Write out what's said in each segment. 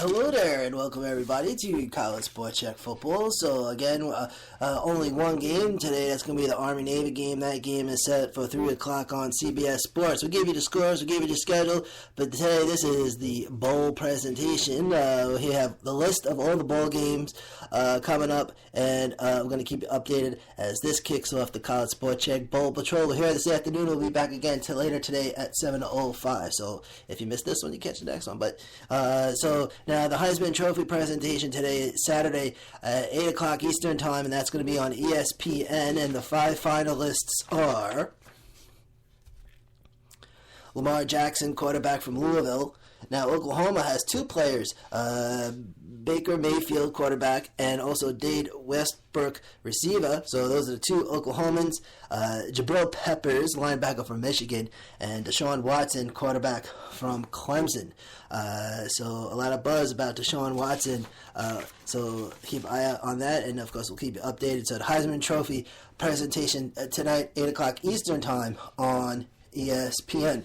Hello there, and welcome everybody to College Sport Check Football. So again, only one game today. That's going to be the Army-Navy game. That game is set for 3 o'clock on CBS Sports. We gave you the scores, we gave you the schedule, but today this is the bowl presentation. We have the list of all the bowl games coming up, and we're going to keep you updated as this kicks off the College Sport Check Bowl Patrol. We're here this afternoon. We'll be back again later today at 7:05. So if you missed this one, you catch the next one. But so now the Heisman Trophy presentation today, Saturday at 8 o'clock Eastern Time, and that's going to be on ESPN. And the 5 finalists are Lamar Jackson, quarterback from Louisville. Now, Oklahoma has 2 players, Baker Mayfield, quarterback, and also Dade Westbrook, receiver. So those are the 2 Oklahomans. Jabril Peppers, linebacker from Michigan, and Deshaun Watson, quarterback from Clemson. So a lot of buzz about Deshaun Watson. So keep an eye out on that, and of course we'll keep you updated. So the Heisman Trophy presentation tonight, 8 o'clock Eastern Time on ESPN.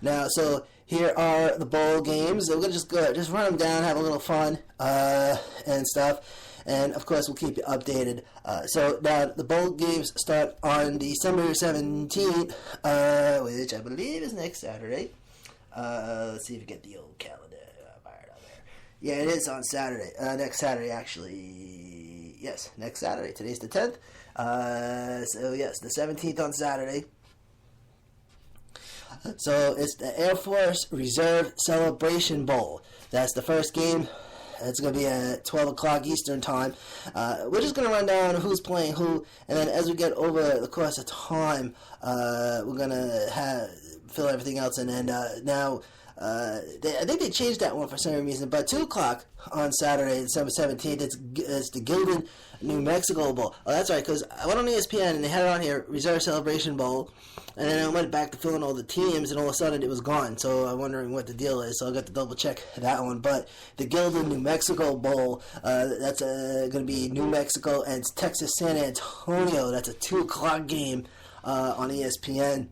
Now, so here are the bowl games. We're going to just run them down, have a little fun, and stuff. And, of course, we'll keep you updated. So, now, the bowl games start on December 17th, which I believe is next Saturday. Let's see if we get the old calendar fired out there. Yeah, it is on Saturday. Next Saturday, actually. Yes, next Saturday. Today's the 10th. So, yes, the 17th on Saturday. So it's the Air Force Reserve Celebration Bowl. That's the first game. It's going to be at 12 o'clock Eastern Time. We're just going to run down who's playing who, and then as we get over the course of time, we're going to fill everything else in. And now, I think they changed that one for some reason, but 2 o'clock on Saturday, December 17th, it's the Gildan, New Mexico Bowl. Oh, that's right, because I went on ESPN and they had it on here, Reserve Celebration Bowl, and then I went back to fill in all the teams, and all of a sudden it was gone, so I'm wondering what the deal is, so I got to double check that one. But the Gildan, New Mexico Bowl, that's going to be New Mexico and Texas San Antonio. That's a 2 o'clock game on ESPN.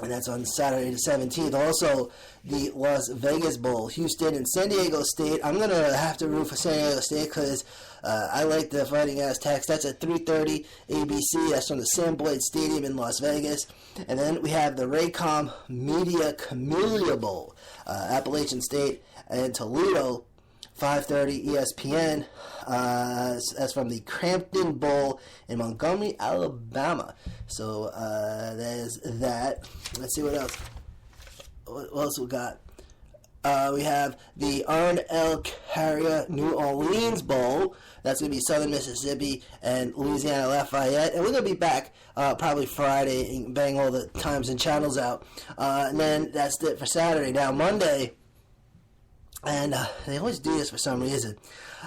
And that's on Saturday the 17th. Also, the Las Vegas Bowl, Houston and San Diego State. I'm going to have to root for San Diego State because I like the Fighting Aztecs. That's at 3:30 ABC. That's from the Sam Boyd Stadium in Las Vegas. And then we have the Raycom Media Camellia Bowl, Appalachian State and Toledo, 5:30 ESPN. That's from the Crampton Bowl in Montgomery, Alabama. So there's that. Let's see what else. What else we got? We have the Arnold L. Carrier New Orleans Bowl. That's going to be Southern Mississippi and Louisiana Lafayette. And we're going to be back probably Friday and bang all the times and channels out. And then that's it for Saturday. Now, Monday, and they always do this for some reason.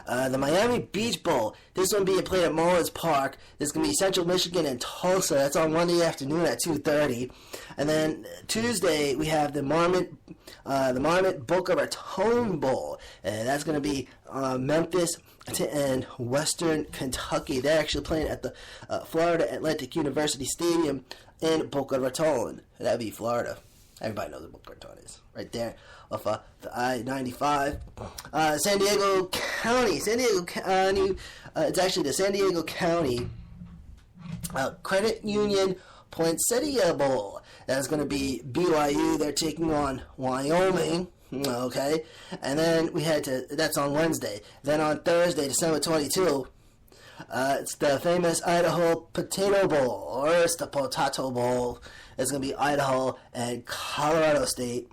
The Miami Beach Bowl. This one being played at Mullins Park. This is going to be Central Michigan and Tulsa. That's on Monday afternoon at 2:30. And then Tuesday we have the Marmot Boca Raton Bowl. And that's going to be Memphis and Western Kentucky. They're actually playing at the Florida Atlantic University Stadium in Boca Raton. That'd be Florida. Everybody knows what Boca Raton is. Right there off the I-95. San Diego County. It's actually the San Diego County Credit Union Poinsettia Bowl. That's going to be BYU. They're taking on Wyoming. Okay. And then that's on Wednesday. Then on Thursday, December 22, it's the famous Idaho Potato Bowl, or it's the Potato Bowl. It's going to be Idaho and Colorado State.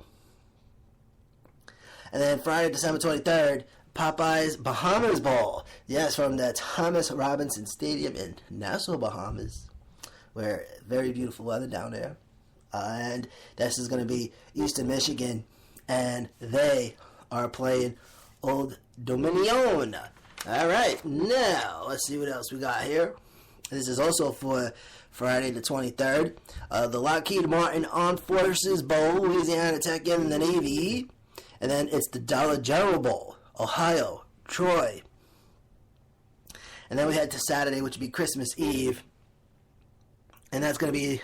And then Friday, December 23rd, Popeyes Bahamas Bowl. Yes, from the Thomas Robinson Stadium in Nassau, Bahamas, where very beautiful weather down there. And this is going to be Eastern Michigan, and they are playing Old Dominion. All right, now let's see what else we got here. This is also for Friday the 23rd. The Lockheed Martin Armed Forces Bowl, Louisiana Tech and the Navy. And then it's the Dollar General Bowl, Ohio, Troy. And then we head to Saturday, which would be Christmas Eve. And that's going to be the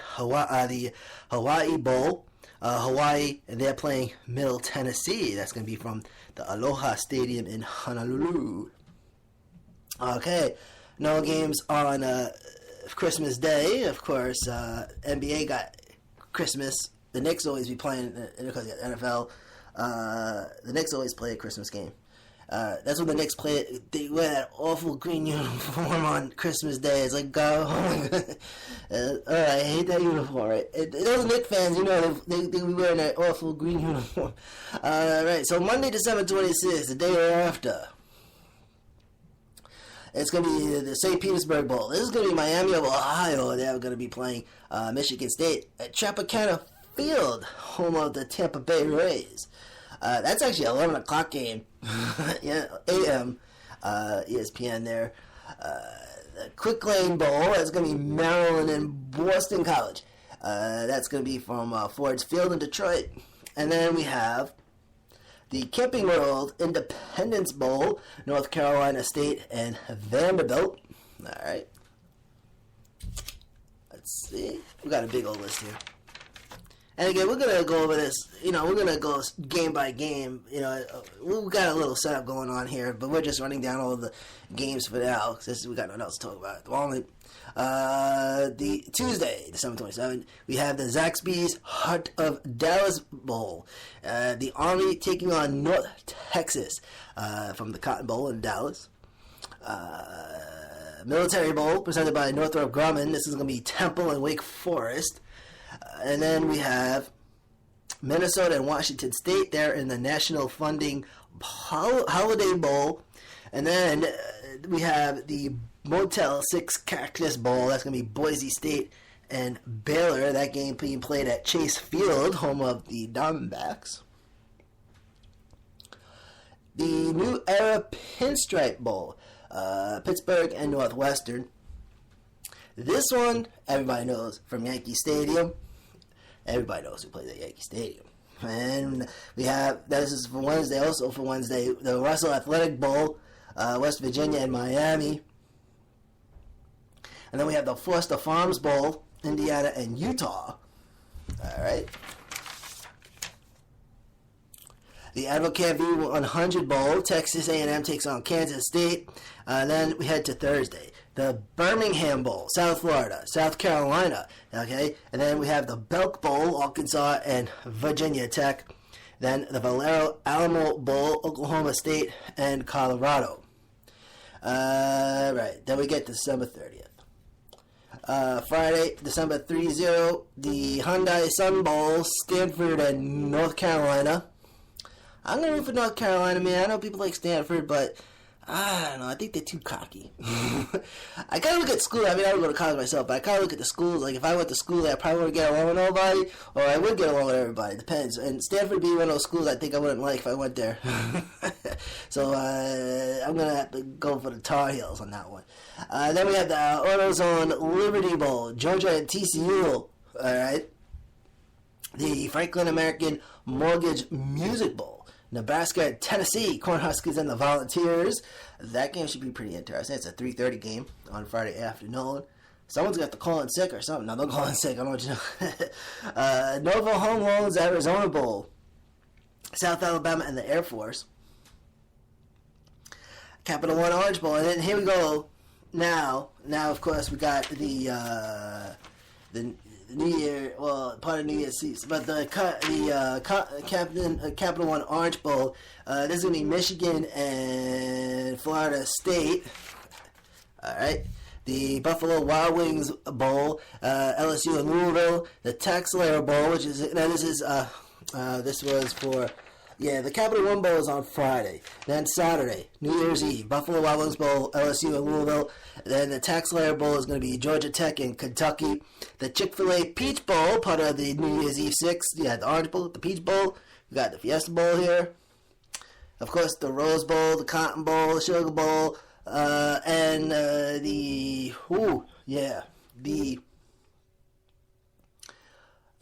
Hawaii Bowl, Hawaii, and they're playing Middle Tennessee. That's going to be from the Aloha Stadium in Honolulu. Okay, no games on Christmas Day. Of course, NBA got Christmas. The Knicks always be playing, because the NFL, the Knicks always play a Christmas game. That's when the Knicks play. They wear that awful green uniform on Christmas Day. It's like, oh my god, I hate that uniform. Right? Those Knicks fans, they be wearing that awful green uniform. Right. So Monday, December 26th, the day after, it's going to be the St. Petersburg Bowl. This is going to be Miami of Ohio. They're going to be playing Michigan State at Tropicana Field, home of the Tampa Bay Rays. That's actually an 11 o'clock game. Yeah, a.m. ESPN there. The Quick Lane Bowl, that's going to be Maryland and Boston College. That's going to be from Ford's Field in Detroit. And then we have the Camping World Independence Bowl, North Carolina State and Vanderbilt. All right. Let's see. We got a big old list here. And again, we're going to go over this, we're going to go game by game. We've got a little setup going on here, but we're just running down all of the games for now, since we got nothing else to talk about at the moment. The Tuesday, December 27th, we have the Zaxby's Heart of Dallas Bowl. The Army taking on North Texas from the Cotton Bowl in Dallas. Military Bowl presented by Northrop Grumman. This is going to be Temple and Wake Forest. And then we have Minnesota and Washington State there in the National Funding Holiday Bowl. And then we have the Motel 6 Cactus Bowl. That's going to be Boise State and Baylor. That game being played at Chase Field, home of the Diamondbacks. The New Era Pinstripe Bowl, Pittsburgh and Northwestern. This one, everybody knows from Yankee Stadium. Everybody knows who plays at Yankee Stadium. And we have, this is for Wednesday, also for Wednesday, the Russell Athletic Bowl, West Virginia and Miami. And then we have the Foster Farms Bowl, Indiana and Utah. All right. The Advocate V100 Bowl, Texas A&M takes on Kansas State. Then we head to Thursday. The Birmingham Bowl, South Florida, South Carolina. Okay. And then we have the Belk Bowl, Arkansas and Virginia Tech. Then the Valero Alamo Bowl, Oklahoma State and Colorado. Right. Then we get December 30th. Friday, December 30, the Hyundai Sun Bowl, Stanford and North Carolina. I'm going to root for North Carolina, man. I know people like Stanford, but I don't know. I think they're too cocky. I kind of look at school. I mean, I don't go to college myself, but I kind of look at the schools. Like, if I went to school, I probably wouldn't get along with nobody, or I would get along with everybody. It depends. And Stanford being one of those schools I think I wouldn't like if I went there. So, I'm going to have to go for the Tar Heels on that one. Then we have the AutoZone Liberty Bowl, Georgia and TCU. All right. The Franklin American Mortgage Music Bowl. Nebraska and Tennessee, Cornhuskers and the Volunteers. That game should be pretty interesting. It's a 3:30 game on Friday afternoon. Someone's got to call in sick or something. No, don't call in sick. I don't want you to know. Nova Home Loans Arizona Bowl. South Alabama and the Air Force. Capital One Orange Bowl. And then here we go. Now, of course, we got the New Year, well, part of New Year's season, but the Capital One Orange Bowl, this is going to be Michigan and Florida State. All right. The Buffalo Wild Wings Bowl, LSU and Louisville. The TaxSlayer Bowl, which is, this was for, the Capital One Bowl is on Friday. Then Saturday, New Year's Eve, Buffalo Wild Wings Bowl, LSU and Louisville. Then the TaxSlayer Bowl is going to be Georgia Tech and Kentucky. The Chick-fil-A Peach Bowl, part of the New Year's Eve 6. You had the Orange Bowl, the Peach Bowl. We got the Fiesta Bowl here. Of course, the Rose Bowl, the Cotton Bowl, the Sugar Bowl, and the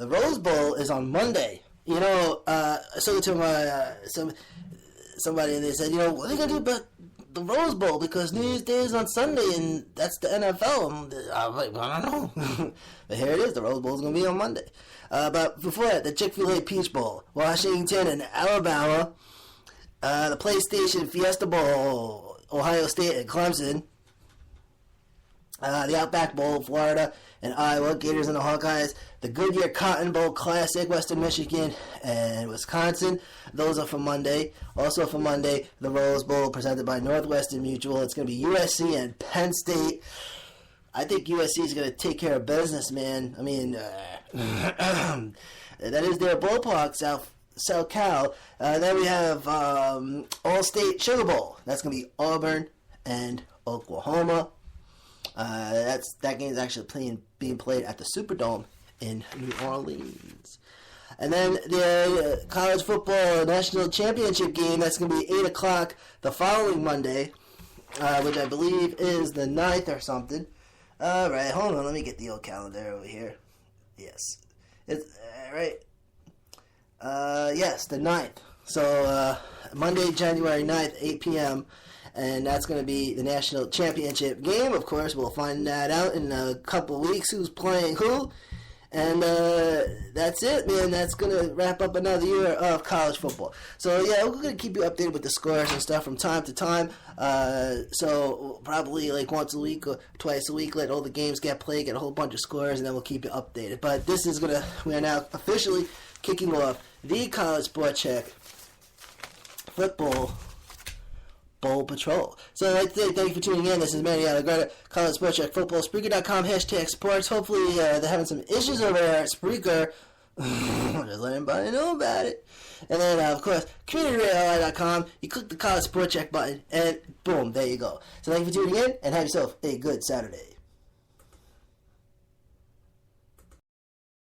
Rose Bowl is on Monday. So to my somebody, they said, what are they going to do about the Rose Bowl? Because New Year's Day is on Sunday, and that's the NFL. I'm like, I don't know. But here it is. The Rose Bowl is going to be on Monday. But before that, the Chick-fil-A Peach Bowl. Washington and Alabama. The PlayStation Fiesta Bowl. Ohio State and Clemson. The Outback Bowl, Florida and Iowa, Gators and the Hawkeyes. The Goodyear Cotton Bowl Classic, Western Michigan and Wisconsin. Those are for Monday. Also for Monday, the Rose Bowl presented by Northwestern Mutual. It's going to be USC and Penn State. I think USC is going to take care of business, man. I mean, that is their ballpark, South Cal. Then we have All-State Sugar Bowl. That's going to be Auburn and Oklahoma. That game is actually being played at the Superdome in New Orleans. And then the college football national championship game, that's going to be 8 o'clock the following Monday, which I believe is the 9th or something. All right, hold on, let me get the old calendar over here. Yes, it's right. Yes, the 9th. So Monday, January 9th, 8 p.m., and that's going to be the national championship game. Of course, we'll find that out in a couple weeks, who's playing who. And that's it, man. That's going to wrap up another year of college football. So, yeah, we're going to keep you updated with the scores and stuff from time to time. So, probably like once a week or twice a week, let all the games get played, get a whole bunch of scores, and then we'll keep you updated. But this is we are now officially kicking off the College Sport Check Football Bowl Patrol. So I'd like to say thank you for tuning in. This is Manny Allegretta, College Sports Check Football, Spreaker.com, #sports. Hopefully they're having some issues over there at Spreaker. Just let everybody know about it. And then, of course, CommunityRadioLI.com. You click the College Sport Check button, and boom, there you go. So thank you for tuning in, and have yourself a good Saturday.